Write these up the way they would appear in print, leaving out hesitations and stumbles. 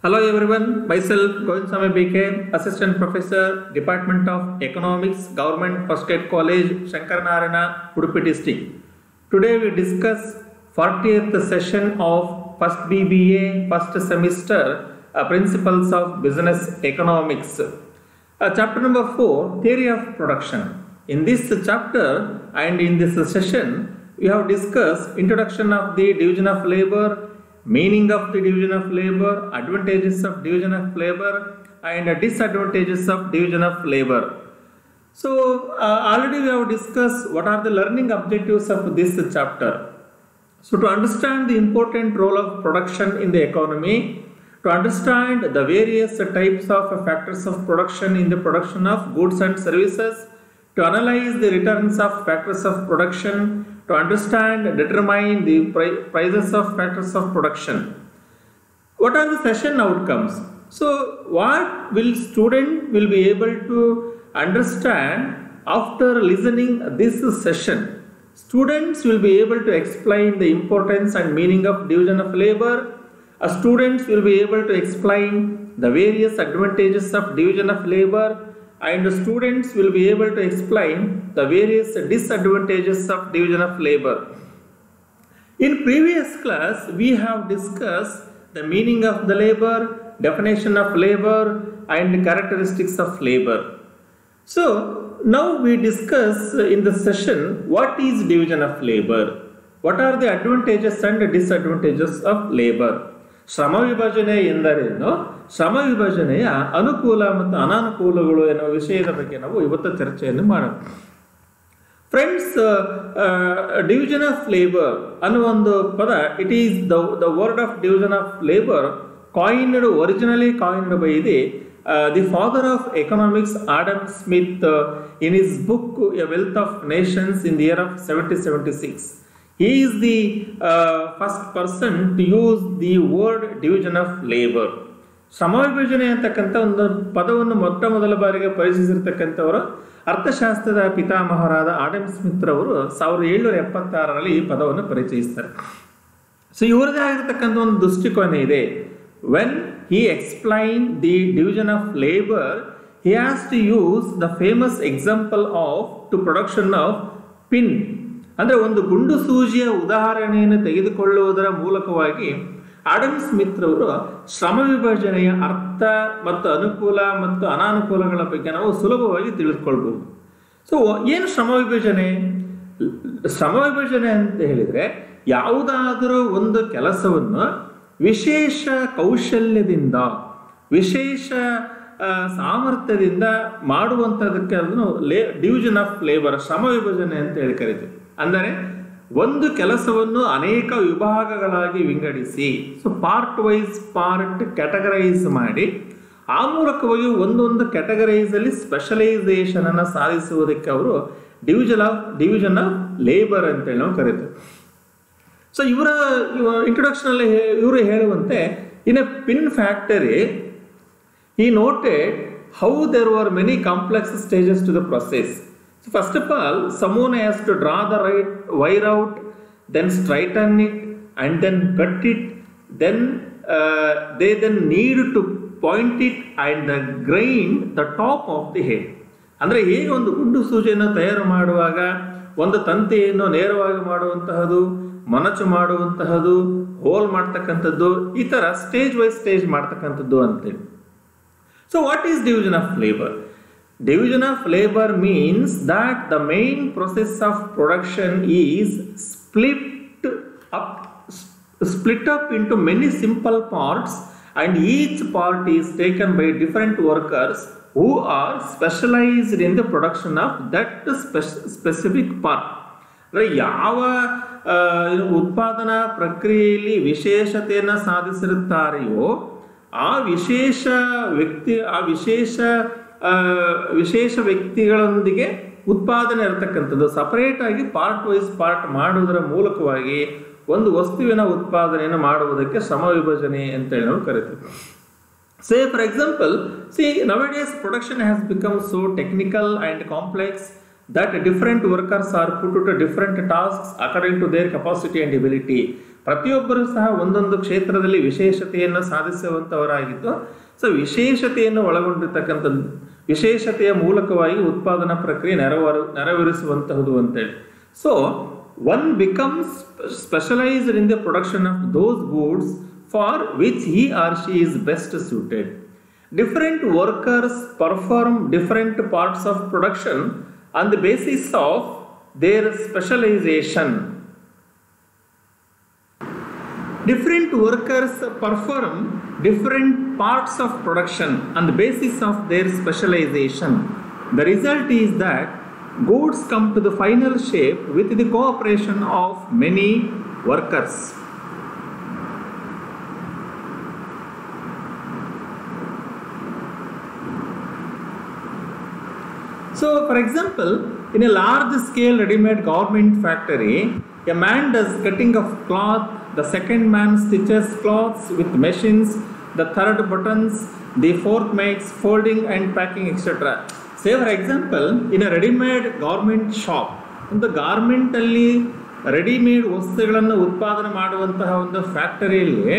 Hello everyone, myself Govind Swami BK, Assistant Professor, Department of Economics, Government First Aid College, Shankaranarayana, Udupi District. Today we discuss 40th session of first BBA, first semester, Principles of Business Economics. Chapter number 4, Theory of Production. In this chapter and in this session, we have discussed introduction of the division of labor, meaning of the division of labor, advantages of division of labor and disadvantages of division of labor. So already we have discussed what are the learning objectives of this chapter. So to understand the important role of production in the economy, to understand the various types of factors of production in the production of goods and services, to analyze the returns of factors of production, to understand, determine the prices of factors of production. What are the session outcomes? So what will student will be able to understand after listening this session? Students will be able to explain the importance and meaning of division of labor. Students will be able to explain the various advantages of division of labor, and the students will be able to explain the various disadvantages of division of labor. In previous class, we have discussed the meaning of the labor, definition of labor, and characteristics of labor. So now we discuss in the session what is division of labor, what are the advantages and disadvantages of labor. ಶ್ರಮ ವಿಭಜನೆ ಎಂದರೇನು, ಶ್ರಮ ವಿಭಜನೆಯ ಅನುಕೂಲ ಮತ್ತು ಅನಾನುಕೂಲಗಳು ಎನ್ನುವ ವಿಷಯದ ಬಗ್ಗೆ ನಾವು ಇವತ್ತು ಚರ್ಚೆಯನ್ನು ಮಾಡೋಣ. ಫ್ರೆಂಡ್ಸ್, ಡಿವಿಷನ್ ಆಫ್ ಲೇಬರ್ ಅನ್ನುವ ಒಂದು ಪದ, it is the word of division of labour originally ಕಾಯಿನ್ಡ್ by the father of economics Adam Smith in his book A wealth of Nations in the year of 1776. He is the first person to use the word division of labor. ಶ್ರಮ ವಿಭಜನೆ ಅಂತಕ್ಕಂಥ ಒಂದು ಪದವನ್ನು ಮೊಟ್ಟ ಮೊದಲ ಬಾರಿಗೆ ಪರಿಚಯಿಸಿರ್ತಕ್ಕಂಥವರು ಅರ್ಥಶಾಸ್ತ್ರದ ಪಿತಾಮಹರಾದ Adam Smith ರವರು 1776ರಲ್ಲಿ ಈ ಪದವನ್ನು ಪರಿಚಯಿಸ್ತಾರೆ. ಸೊ ಇವರದೇ ಆಗಿರ್ತಕ್ಕಂಥ ಒಂದು ದೃಷ್ಟಿಕೋನ ಇದೆ. When he explained the division of labor, he has to use the famous example of to production of pin. ಅಂದರೆ ಒಂದು ಗುಂಡು ಸೂಜಿಯ ಉದಾಹರಣೆಯನ್ನು ತೆಗೆದುಕೊಳ್ಳುವುದರ ಮೂಲಕವಾಗಿ ಆಡಮ್ ಸ್ಮಿತ್ ರವರು ಶ್ರಮ ವಿಭಜನೆಯ ಅರ್ಥ ಮತ್ತು ಅನುಕೂಲ ಮತ್ತು ಅನಾನುಕೂಲಗಳ ಬಗ್ಗೆ ನಾವು ಸುಲಭವಾಗಿ ತಿಳಿದುಕೊಳ್ಬಹುದು. ಸೊ ಏನು ಶ್ರಮ ವಿಭಜನೆ? ಶ್ರಮ ವಿಭಜನೆ ಅಂತ ಹೇಳಿದರೆ ಯಾವುದಾದರೂ ಒಂದು ಕೆಲಸವನ್ನು ವಿಶೇಷ ಕೌಶಲ್ಯದಿಂದ, ವಿಶೇಷ ಸಾಮರ್ಥ್ಯದಿಂದ ಮಾಡುವಂಥದಕ್ಕೆ ಅದನ್ನು ಡಿವಿಷನ್ ಆಫ್ ಲೇಬರ್, ಶ್ರಮ ವಿಭಜನೆ ಅಂತ ಹೇಳಿ ಕರೀತೀವಿ. ಅಂದರೆ ಒಂದು ಕೆಲಸವನ್ನು ಅನೇಕ ವಿಭಾಗಗಳಾಗಿ ವಿಂಗಡಿಸಿ, so part wise part categorize ಮಾಡಿ, ಆ ಮೂಲಕವಾಗಿ ಒಂದೊಂದು ಕ್ಯಾಟಗರೈಸಲ್ಲಿ ಸ್ಪೆಷಲೈಸೇಷನ್ ಅನ್ನು ಸಾಧಿಸುವುದಕ್ಕೆ ಅವರು ಡಿವಿಷನ್ ಆಫ್ ಲೇಬರ್ ಅಂತೇಳಿ ನಾವು ಕರೀತೀವಿ. ಸೊ ಇವರ ಇಂಟ್ರೊಡಕ್ಷನ್ ಅಲ್ಲಿ ಇವರು ಹೇಳುವಂತೆ, in a pin factory he noted how there were many complex stages to the process. So first of all, someone has to draw the right wire out, then straighten it, and then cut it. Then they then need to point it and grind the top of the head. ಅಂದರೆ ಹೇಗೆ ಒಂದು ಗುಂಡು ಸೂಜಿಯನ್ನು ತಯಾರು ಮಾಡುವಾಗ ಒಂದು ತಂತಿಯನ್ನು ನೇರವಾಗಿ ಮಾಡುವಂತಹದ್ದು, ಮೊನಚು ಮಾಡುವಂತಹದ್ದು, ಹೋಲ್ ಮಾಡ್ತಕ್ಕಂಥದ್ದು, ಈ ಥರ ಸ್ಟೇಜ್ ವೈಸ್ ಸ್ಟೇಜ್ ಮಾಡ್ತಕ್ಕಂಥದ್ದು ಅಂತೇಳಿ. So what is division of labor? Division of labor means that the main process of production is split up into many simple parts, and each part is taken by different workers who are specialized in the production of that specific part. ಯಾವ ಉತ್ಪಾದನಾ ಪ್ರಕ್ರಿಯೆಯಲ್ಲಿ ವಿಶೇಷತೆಯನ್ನು ಸಾಧಿಸಿರುತ್ತಾರೆಯೋ ಆ ವಿಶೇಷ ವ್ಯಕ್ತಿಗಳೊಂದಿಗೆ ಉತ್ಪಾದನೆ ಇರತಕ್ಕಂಥದ್ದು separate ಆಗಿ ಪಾರ್ಟ್ ವೈಸ್ ಪಾರ್ಟ್ ಮಾಡುವುದರ ಮೂಲಕವಾಗಿ ಒಂದು ವಸ್ತುವಿನ ಉತ್ಪಾದನೆಯನ್ನು ಮಾಡುವುದಕ್ಕೆ ಶ್ರಮ ವಿಭಜನೆ ಅಂತೇಳಿ ನಾವು ಕರಿತೀವಿ. ಸೇ for example, nowadays production has become so technical and complex that different workers are put to different tasks according to their capacity and ability. ಪ್ರತಿಯೊಬ್ಬರೂ ಸಹ ಒಂದೊಂದು ಕ್ಷೇತ್ರದಲ್ಲಿ ವಿಶೇಷತೆಯನ್ನು ಸಾಧಿಸುವಂಥವರಾಗಿದ್ದು, ಸೊ ವಿಶೇಷತೆಯನ್ನು ಒಳಗೊಂಡಿರ್ತಕ್ಕಂಥದ್ದು, ವಿಶೇಷತೆಯ ಮೂಲಕವಾಗಿ ಉತ್ಪಾದನಾ ಪ್ರಕ್ರಿಯೆ ನೆರವೇರಿಸುವಂತಹದ್ದು ಅಂತೇಳಿ. So one becomes specialised in the production of those goods for which he or she is best suited. Different workers perform different parts of production on the basis of their specialization. Different workers perform different parts of production on the basis of their specialization. The result is that goods come to the final shape with the cooperation of many workers. So, for example, in a large-scale ready-made garment factory, a man does cutting of cloth, the second man stitches cloths with machines, the third buttons, the fourth makes folding and packing, etc. Say, for example, in a ready-made garment shop, ಒಂದು ಗಾರ್ಮೆಂಟಲ್ಲಿ readymade ವಸ್ತುಗಳನ್ನು ಉತ್ಪಾದನೆ ಮಾಡುವಂತಹ ಒಂದು ಫ್ಯಾಕ್ಟರಿಯಲ್ಲಿ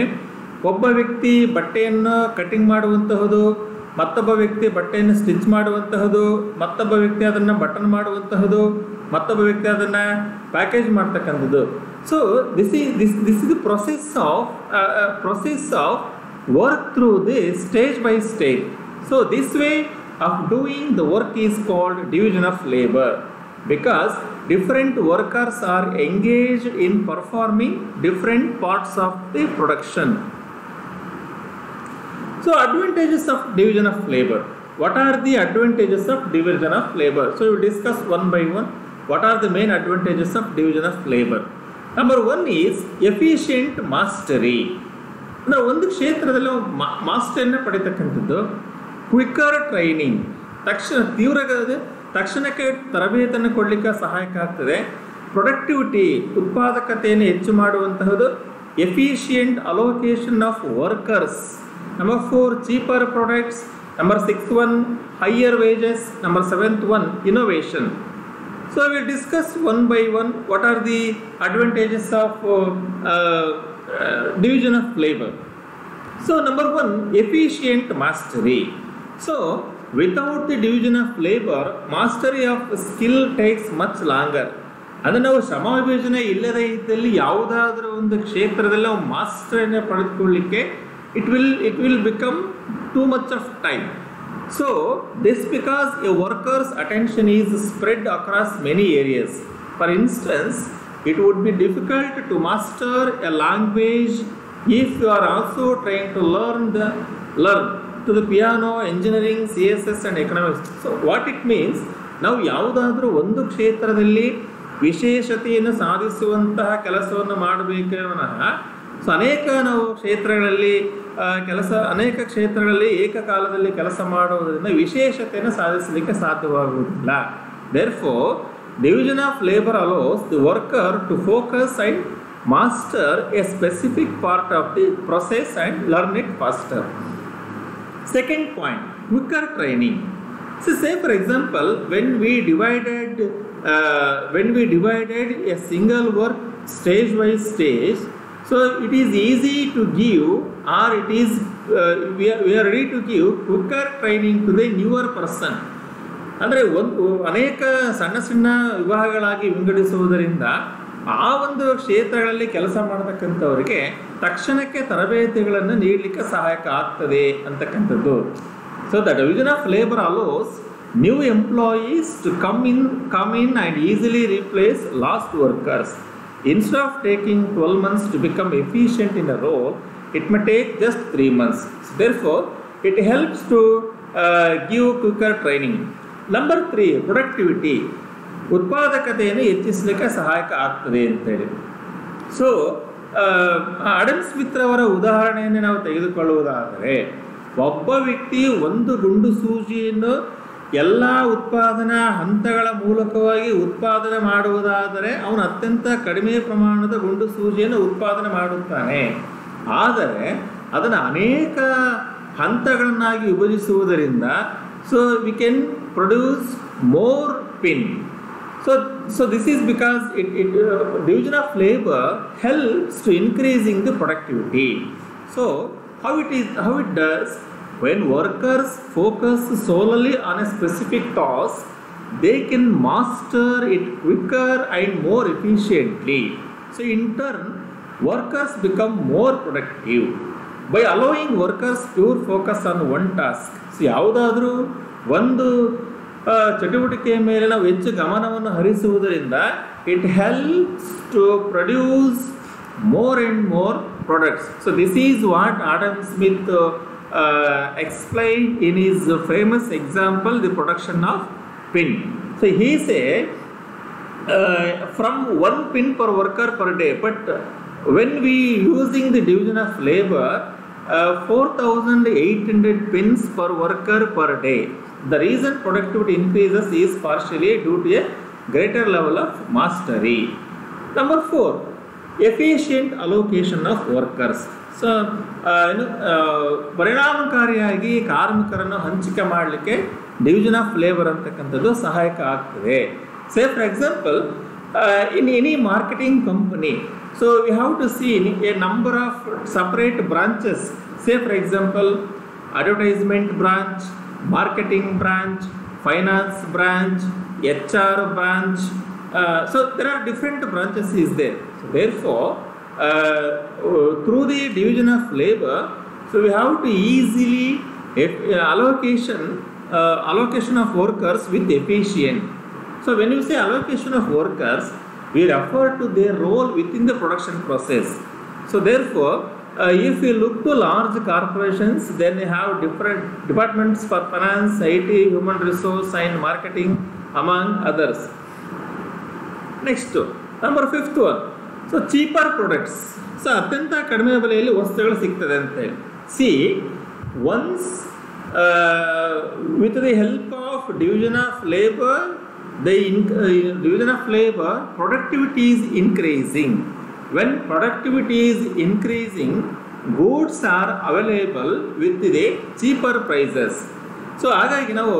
ಒಬ್ಬ ವ್ಯಕ್ತಿ ಬಟ್ಟೆಯನ್ನು cutting ಮಾಡುವಂತಹದ್ದು, ಮತ್ತೊಬ್ಬ ವ್ಯಕ್ತಿ ಬಟ್ಟೆಯನ್ನು ಸ್ಟಿಚ್ ಮಾಡುವಂತಹದ್ದು, ಮತ್ತೊಬ್ಬ ವ್ಯಕ್ತಿ ಅದನ್ನು ಬಟನ್ ಮಾಡುವಂತಹದ್ದು, ಮತ್ತೊಬ್ಬ ವ್ಯಕ್ತಿ ಅದನ್ನು ಪ್ಯಾಕೇಜ್ ಮಾಡ್ತಕ್ಕಂಥದ್ದು. So this is the process of work through the stage by stage. So this way of doing the work is called division of labour, because different workers are engaged in performing different parts of the production. So advantages of division of labor. What are the advantages of division of labor? So we will discuss one by one. What are the main advantages of division of labor? Number one is efficient mastery. ಅಂದರೆ ಒಂದು ಕ್ಷೇತ್ರದಲ್ಲಿ ಮಾಸ್ಟರ್ನ ಪಡಿತಕ್ಕಂಥದ್ದು, quicker training, ತಕ್ಷಣಕ್ಕೆ ತರಬೇತಿಯನ್ನು ಕೊಡಲಿಕ್ಕೆ ಸಹಾಯಕ ಆಗ್ತದೆ. Productivity, ಉತ್ಪಾದಕತೆಯನ್ನು ಹೆಚ್ಚು ಮಾಡುವಂತಹದ್ದು. Efficient allocation of workers. Number 4, cheaper products. Number 6 one, higher wages. Number 7th one, innovation. So we will discuss one by one what are the advantages of division of labor. So number 1, efficient mastery. So without the division of labor, mastery of skill takes much longer. ಅಂದರೆ ನಾವು ಶ್ರಮ ವಿಭಜನೆ ಇಲ್ಲದೇ ಇದ್ದಲ್ಲಿ ಯಾವುದಾದ್ರೂ ಒಂದು ಕ್ಷೇತ್ರದಲ್ಲಿ ನಾವು ಮಾಸ್ಟರಿಯನ್ನು ಪಡೆದುಕೊಳ್ಳಲಿಕ್ಕೆ it will become too much of time. So this because a worker's attention is spread across many areas. For instance, it would be difficult to master a language if you are also trying to learn to the piano, engineering, CSS and economics. So what it means, ನಾವು ಯಾವುದಾದ್ರೂ ಒಂದು ಕ್ಷೇತ್ರದಲ್ಲಿ ವಿಶೇಷತೆಯನ್ನು ಸಾಧಿಸುವಂತಹ ಕೆಲಸವನ್ನು ಮಾಡಬೇಕೇ ವಿನಃ so ಅನೇಕ ಕ್ಷೇತ್ರಗಳಲ್ಲಿ ಏಕಕಾಲದಲ್ಲಿ ಕೆಲಸ ಮಾಡುವುದರಿಂದ ವಿಶೇಷತೆಯನ್ನು ಸಾಧಿಸಲಿಕ್ಕೆ ಸಾಧ್ಯವಾಗುವುದಿಲ್ಲ. Therefore, division of labor allows the worker to focus and master a specific part of the process and learn it faster. Second point, quicker training. So say for example, when we divided a single work stage by stage, so it is easy to give, or it is we are ready to give quicker training to the newer person. ಅಂದರೆ ಅನೇಕ ಸಣ್ಣ ಸಣ್ಣ ವಿಭಾಗಗಳಾಗಿ ವಿಂಗಡಿಸುವುದರಿಂದ ಆ ಒಂದು ಕ್ಷೇತ್ರಗಳಲ್ಲಿ ಕೆಲಸ ಮಾಡತಕ್ಕಂಥವರಿಗೆ ತಕ್ಷಣಕ್ಕೆ ತರಬೇತಿಗಳನ್ನು ನೀಡಲಿಕ್ಕೆ ಸಹಾಯಕ ಆಗ್ತದೆ ಅಂತಕ್ಕಂಥದ್ದು. So the division of labour allows new employees to come in and easily replace lost workers. Instead of taking 12 months to become efficient in a role, it may take just 3 months. So therefore, it helps to give quicker training. Number 3, productivity. ಉತ್ಪಾದಕತೆಯನ್ನು ಹೆಚ್ಚಿಸಲಿಕ್ಕೆ ಸಹಾಯಕ ಆಗ್ತದೆ ಅಂತೇಳಿ. So Adam Smith ಅವರ ಉದಾಹರಣೆಯನ್ನು ನಾವು ತೆಗೆದುಕೊಳ್ಳುವುದಾದರೆ, ಒಬ್ಬ ವ್ಯಕ್ತಿ ಒಂದು ಗುಂಡು ಸೂಜಿಯನ್ನು ಎಲ್ಲ ಉತ್ಪಾದನಾ ಹಂತಗಳ ಮೂಲಕವಾಗಿ ಉತ್ಪಾದನೆ ಮಾಡುವುದಾದರೆ ಅವನು ಅತ್ಯಂತ ಕಡಿಮೆ ಪ್ರಮಾಣದ ಗುಂಡು ಸೂಜಿಯನ್ನು ಉತ್ಪಾದನೆ ಮಾಡುತ್ತಾನೆ. ಆದರೆ ಅದನ್ನು ಅನೇಕ ಹಂತಗಳನ್ನಾಗಿ ವಿಭಜಿಸುವುದರಿಂದ so we can produce more pin. So so this is because division of labor helps to increasing the productivity. So how it does, when workers focus solely on a specific task, they can master it quicker and more efficiently. So in turn, workers become more productive by allowing workers pure focus on one task. So ಯಾವುದಾದ್ರೂ ಒಂದು ಚಟುವಟಿಕೆಯ ಮೇಲೆ ನಾವು ಹೆಚ್ಚು ಗಮನವನ್ನು ಹರಿಸುವುದರಿಂದ it helps to produce more and more products. So this is what Adam Smith explained in his famous example, the production of pin. So he said from 1 pin per worker per day, but when we using the division of labor, 4,800 pins per worker per day. The reason productivity increases is partially due to a greater level of mastery. Number 4, efficient allocation of workers. So ಪರಿಣಾಮಕಾರಿಯಾಗಿ ಕಾರ್ಮಿಕರನ್ನು ಹಂಚಿಕೆ ಮಾಡಲಿಕ್ಕೆ division of labour ಅಂತಕ್ಕಂಥದ್ದು ಸಹಾಯಕ ಆಗ್ತದೆ. Say for example, in any marketing company, so we have to see a number of separate branches. Say for example, advertisement branch, marketing branch, finance branch, HR branch. So there are different branches is there. So therefore, through the division of labor, so we have to easily allocation of workers with efficient. So when you say allocation of workers, we refer to their role within the production process. So therefore, if you look to large corporations, then they have different departments for finance, IT, human resource and marketing, among others. Next, number 5th one. So cheaper products. So ಅತ್ಯಂತ ಕಡಿಮೆ ಬೆಲೆಯಲ್ಲಿ ವಸ್ತುಗಳು ಸಿಗ್ತದೆ ಅಂತ ಹೇಳಿ. See, once with the help of division of labor, division of labor, productivity is increasing. When productivity is increasing, goods are available with the cheaper prices. So ಹಾಗಾಗಿ ನಾವು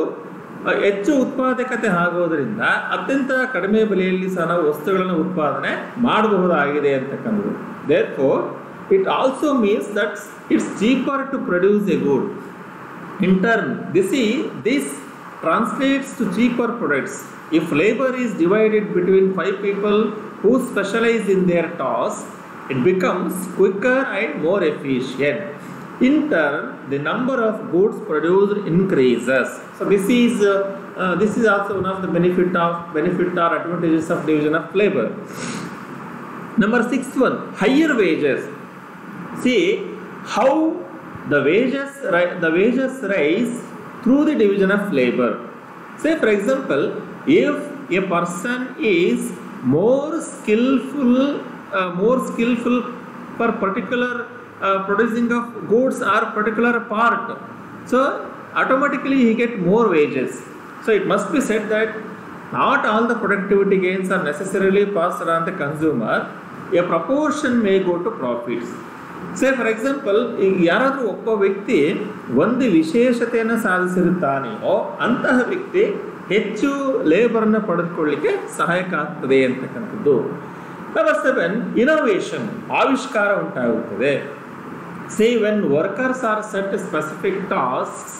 ಹೆಚ್ಚು ಉತ್ಪಾದಕತೆ ಆಗೋದ್ರಿಂದ ಅತ್ಯಂತ ಕಡಿಮೆ ಬೆಲೆಯಲ್ಲಿ ಸಹ ನಾವು ವಸ್ತುಗಳನ್ನು ಉತ್ಪಾದನೆ ಮಾಡಬಹುದಾಗಿದೆ ಅಂತಕ್ಕಂಥದ್ದು. Therefore, it also means that it's cheaper to produce a good. In turn, this translates to cheaper products. If labor is divided between 5 people who specialize in their task, it becomes quicker and more efficient. In turn, the number of goods produced increases. So this is also one of the benefit or advantages of division of labor. Number 6th one, higher wages. See how the wages rise through the division of labor. Say for example, if a person is more skillful for particular producing of goods or particular part, so automatically he get more wages. So it must be said that not all the productivity gains are necessarily passed on the consumer. A proportion may go to profits. Say for example, ಯಾರಾದರೂ ಒಬ್ಬ ವ್ಯಕ್ತಿ ಒಂದು ವಿಶೇಷತೆಯನ್ನು ಸಾಧಿಸಿರುತ್ತಾನೆಯೋ ಅಂತಹ ವ್ಯಕ್ತಿ ಹೆಚ್ಚು ಲೇಬರ್ನ ಪಡೆದುಕೊಳ್ಳಲಿಕ್ಕೆ ಸಹಾಯಕ ಆಗ್ತದೆ ಅಂತಕ್ಕಂಥದ್ದು. ನಂಬರ್ 7, ಇನೋವೇಷನ್, ಆವಿಷ್ಕಾರ ಉಂಟಾಗುತ್ತದೆ. Say when workers are set specific tasks,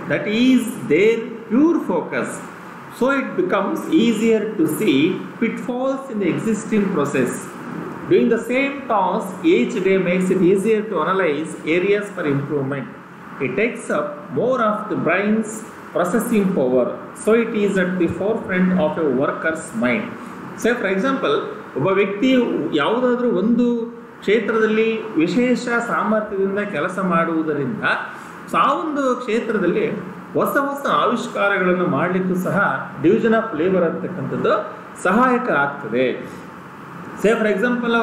that is their pure focus, so it becomes easier to see pitfalls in the existing process. Doing the same task each day makes it easier to analyze areas for improvement. It takes up more of the brain's processing power, so it is at the forefront of a worker's mind. Say for example, ಒಬ್ಬ ವ್ಯಕ್ತಿ ಯಾವುದಾದ್ರೂ ಒಂದು ಕ್ಷೇತ್ರದಲ್ಲಿ ವಿಶೇಷ ಸಾಮರ್ಥ್ಯದಿಂದ ಕೆಲಸ ಮಾಡುವುದರಿಂದ ಆ ಒಂದು ಕ್ಷೇತ್ರದಲ್ಲಿ ಹೊಸ ಆವಿಷ್ಕಾರಗಳನ್ನು ಮಾಡಲಿಕ್ಕೂ ಸಹ ಡಿವಿಷನ್ ಆಫ್ ಲೇಬರ್ ಅಂತಕ್ಕಂಥದ್ದು ಸಹಾಯಕ ಆಗ್ತದೆ. Say for example,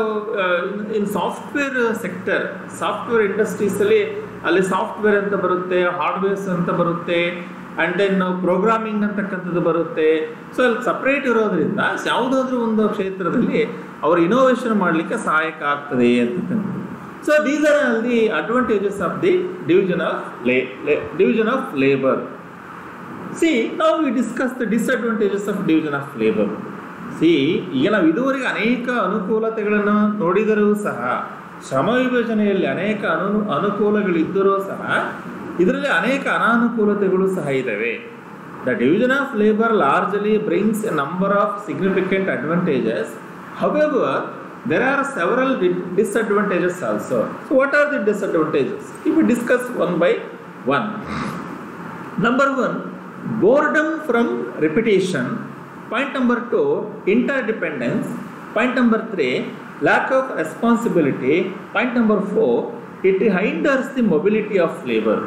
in software sector, software ಇಂಡಸ್ಟ್ರೀಸಲ್ಲಿ ಅಲ್ಲಿ ಸಾಫ್ಟ್ವೇರ್ ಅಂತ ಬರುತ್ತೆ, ಹಾರ್ಡ್ವೇರ್ಸ್ ಅಂತ ಬರುತ್ತೆ, ಆ್ಯಂಡ್ ದೆನ್ ಪ್ರೋಗ್ರಾಮಿಂಗ್ ಅಂತಕ್ಕಂಥದ್ದು ಬರುತ್ತೆ. ಸೊ ಅಲ್ಲಿ ಸಪ್ರೇಟ್ ಇರೋದ್ರಿಂದ ಯಾವುದಾದ್ರೂ ಒಂದು ಕ್ಷೇತ್ರದಲ್ಲಿ ಅವರು ಇನೋವೇಷನ್ ಮಾಡಲಿಕ್ಕೆ ಸಹಾಯಕ ಆಗ್ತದೆ ಅಂತಕ್ಕಂಥದ್ದು. So these are all the advantages of the division of labor. See, now we discuss the disadvantages of division of labor. ಈಗ ನಾವು ಇದುವರೆಗೆ ಅನೇಕ ಅನುಕೂಲತೆಗಳನ್ನು ನೋಡಿದರೂ ಸಹ ಶ್ರಮ ವಿಭಜನೆಯಲ್ಲಿ ಅನೇಕ ಅನುಕೂಲಗಳಿದ್ದರೂ ಸಹ ಇದರಲ್ಲಿ ಅನೇಕ ಅನಾನುಕೂಲತೆಗಳು ಸಹ ಇದ್ದಾವೆ. The division of labour largely brings A number of significant advantages. However, there are several disadvantages also. So what are the disadvantages? If we discuss one by one. Number one, boredom from repetition. Point number two, interdependence. Point number three, lack of responsibility. Point number four, it hinders the mobility of labor.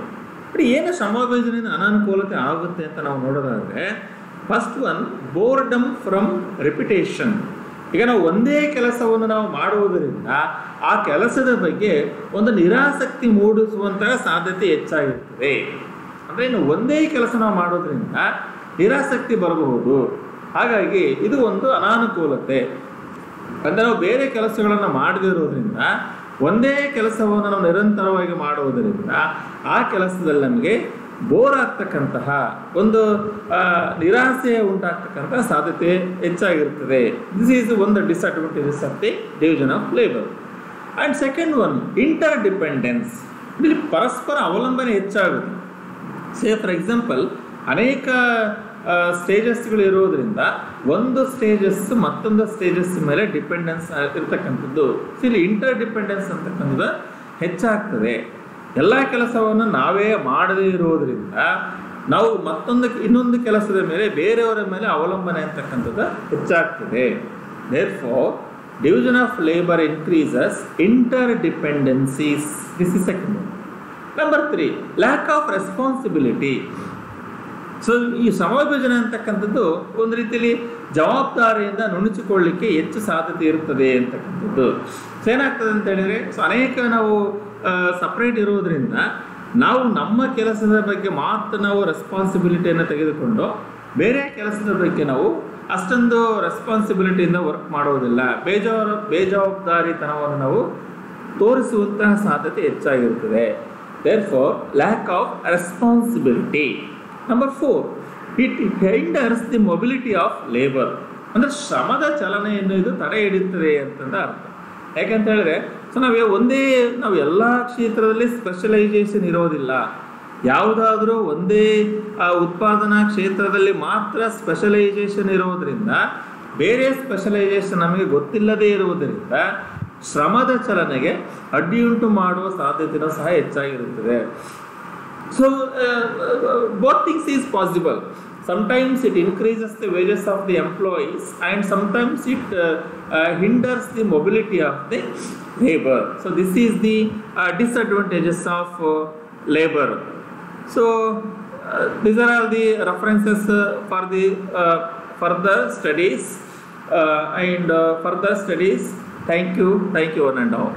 ಏನು ಶ್ರಮವಿಭಜನೆಯಿಂದ ಅನಾನುಕೂಲತೆ ಆಗುತ್ತೆ ಅಂತ ನಾವು ನೋಡೋದಾದರೆ, first one, boredom from repetition. ಈಗ ನಾವು ಒಂದೇ ಕೆಲಸವನ್ನು ನಾವು ಮಾಡುವುದರಿಂದ ಆ ಕೆಲಸದ ಬಗ್ಗೆ ಒಂದು ನಿರಾಸಕ್ತಿ ಮೂಡಿಸುವಂತಹ ಸಾಧ್ಯತೆ ಹೆಚ್ಚಾಗಿರ್ತದೆ. ಅಂದರೆ ಇನ್ನು ಒಂದೇ ಕೆಲಸ ನಾವು ಮಾಡೋದ್ರಿಂದ ನಿರಾಸಕ್ತಿ ಬರಬಹುದು. ಹಾಗಾಗಿ ಇದು ಒಂದು ಅನಾನುಕೂಲತೆ. ಅಂದರೆ ನಾವು ಬೇರೆ ಕೆಲಸಗಳನ್ನು ಮಾಡದಿರೋದ್ರಿಂದ ಒಂದೇ ಕೆಲಸವನ್ನು ನಾವು ನಿರಂತರವಾಗಿ ಮಾಡುವುದರಿಂದ ಆ ಕೆಲಸದಲ್ಲಿ ನಮಗೆ ಬೋರ್ ಆಗ್ತಕ್ಕಂತಹ ಒಂದು ನಿರಾಸೆ ಉಂಟಾಗ್ತಕ್ಕಂತಹ ಸಾಧ್ಯತೆ ಹೆಚ್ಚಾಗಿರ್ತದೆ. This is one the disadvantages of the division of labour. And second one, interdependence. ಇಲ್ಲಿ ಪರಸ್ಪರ ಅವಲಂಬನೆ ಹೆಚ್ಚಾಗುತ್ತೆ. ಸೇ ಫಾರ್ ಎಕ್ಸಾಂಪಲ್, ಅನೇಕ ಸ್ಟೇಜಸ್ಗಳು ಇರೋದ್ರಿಂದ ಒಂದು ಸ್ಟೇಜಸ್ ಮತ್ತೊಂದು ಸ್ಟೇಜಸ್ ಮೇಲೆ ಡಿಪೆಂಡೆನ್ಸ್ ಇರ್ತಕ್ಕಂಥದ್ದು. ಇಲ್ಲಿ ಇಂಟರ್ ಡಿಪೆಂಡೆನ್ಸ್ ಅಂತಕ್ಕಂಥದ್ದು ಹೆಚ್ಚಾಗ್ತದೆ. ಎಲ್ಲ ಕೆಲಸವನ್ನು ನಾವೇ ಮಾಡದೇ ಇರೋದರಿಂದ ನಾವು ಇನ್ನೊಂದು ಕೆಲಸದ ಮೇಲೆ ಬೇರೆಯವರ ಮೇಲೆ ಅವಲಂಬನೆ ಅಂತಕ್ಕಂಥದ್ದು ಹೆಚ್ಚಾಗ್ತದೆ. Therefore division of labour increases inter dependencies. This is second one. Number three, lac of responsibility. So ಈ ಶ್ರಮವಿಭಜನೆ ಅಂತಕ್ಕಂಥದ್ದು ಒಂದು ರೀತಿಯಲ್ಲಿ ಜವಾಬ್ದಾರಿಯಿಂದ ನುಣುಚಿಕೊಳ್ಳಲಿಕ್ಕೆ ಹೆಚ್ಚು ಸಾಧ್ಯತೆ ಇರುತ್ತದೆ ಅಂತಕ್ಕಂಥದ್ದು. ಸೊ ಏನಾಗ್ತದೆ ಅಂತ ಹೇಳಿದರೆ, ಸೊ ಅನೇಕ ನಾವು ಸಪ್ರೇಟ್ ಇರೋದ್ರಿಂದ ನಾವು ನಮ್ಮ ಕೆಲಸದ ಬಗ್ಗೆ ಮಾತ್ರ ನಾವು ರೆಸ್ಪಾನ್ಸಿಬಿಲಿಟಿಯನ್ನು ತೆಗೆದುಕೊಂಡು ಬೇರೆ ಕೆಲಸದ ಬಗ್ಗೆ ನಾವು ಅಷ್ಟೊಂದು ರೆಸ್ಪಾನ್ಸಿಬಿಲಿಟಿಯಿಂದ ವರ್ಕ್ ಮಾಡೋದಿಲ್ಲ. ಬೇಜವಾಬ್ದಾರಿತನವನ್ನು ನಾವು ತೋರಿಸುವಂತಹ ಸಾಧ್ಯತೆ ಹೆಚ್ಚಾಗಿರುತ್ತದೆ. Therefore lack of responsibility. Number four, it hinders the mobility of labour. ಅಂದರೆ ಶ್ರಮದ ಚಲನೆಯನ್ನು ಇದು ತಡೆ ಹಿಡಿಯುತ್ತದೆ ಅಂತಂದ ಅರ್ಥ. ಯಾಕಂತ ಹೇಳಿದ್ರೆ, ಸೊ ನಾವು ಎಲ್ಲ ಕ್ಷೇತ್ರದಲ್ಲಿ ಸ್ಪೆಷಲೈಸೇಷನ್ ಇರೋದಿಲ್ಲ. ಯಾವುದಾದ್ರೂ ಒಂದೇ ಉತ್ಪಾದನಾ ಕ್ಷೇತ್ರದಲ್ಲಿ ಮಾತ್ರ ಸ್ಪೆಷಲೈಸೇಷನ್ ಇರೋದರಿಂದ ಬೇರೆ ಸ್ಪೆಷಲೈಸೇಷನ್ ನಮಗೆ ಗೊತ್ತಿಲ್ಲದೇ ಇರುವುದರಿಂದ ಶ್ರಮದ ಚಲನೆಗೆ ಅಡ್ಡಿಯುಂಟು ಮಾಡುವ ಸಾಧ್ಯತೆಯೂ ಸಹ ಹೆಚ್ಚಾಗಿರುತ್ತದೆ. So both things is possible. Sometimes it increases the wages of the employees and sometimes it hinders the mobility of the labor. So this is the disadvantages of labor. So these are all the references for the further studies. Thank you one and all.